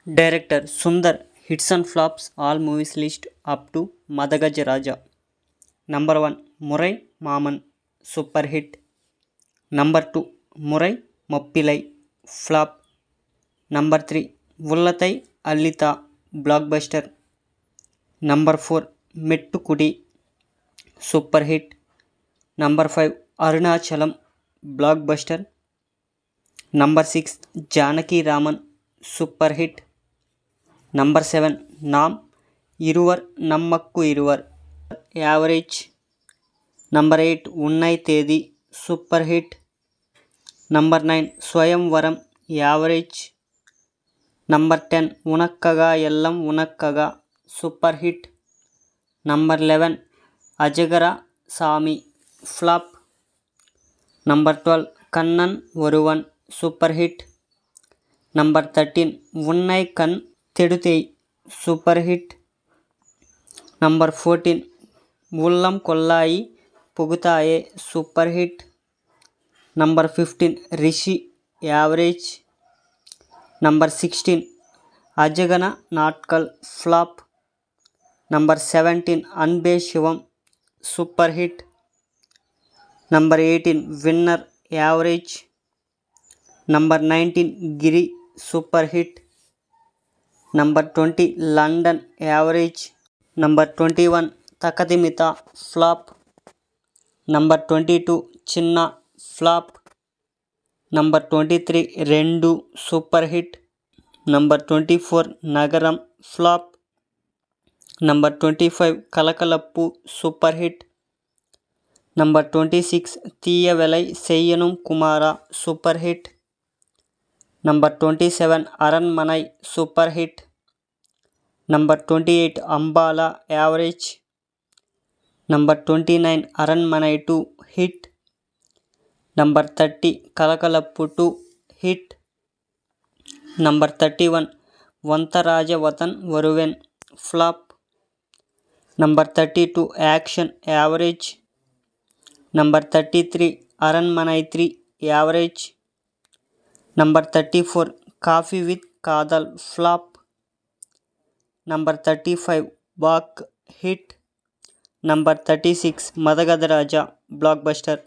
Director Sundar hits and flops all movies list up to Madagaj Raja. Number 1 Murai Maman super hit. Number 2 Murai Moppilai flop. Number 3 Vullathai Allita blockbuster. Number 4 Mettu Kudi super hit. Number 5 Arunachalam blockbuster. Number 6 Janaki Raman super hit. Number 7 Nam Iruvar Nammakku Iruvar average. Number 8 Unnai Tedi super hit. Number 9 Swayamvaram average. Number 10 Unakkaga Ellam Unakkaga super hit. Number 11 Ajagara Sami flop. Number 12 Kannan Oruvan super hit. Number 13 Unnai Kan Thedutei super hit. Number 14 Ullam Kollai Pugutaye super hit. Number 15 Rishi average. Number 16 Ajagana Natkal flop. Number 17 Anbe Shivam super hit. Number 18 Winner average. Number 19 Giri super hit. Number 20 London average. Number 21 Takadimita flop. Number 22 Chinna flop. Number 23 Rendu super hit. Number 24 Nagaram flop. Number 25 Kalakalappu super hit. Number 26 Thiyavelai Seyyanum Kumara super hit. Number 27 Aranmanai super hit. Number 28 Ambala average. Number 29 Aranmanai 2 hit. Number 30 Kalakalappu 2 hit. Number 31 Vantaraja Vatan Varuven flop. Number 32 Action average. Number 33 Aranmanai 3 average. Number 34 Coffee with Kadal flop. Number 35 Bak hit. Number 36 Madagaj Raja blockbuster.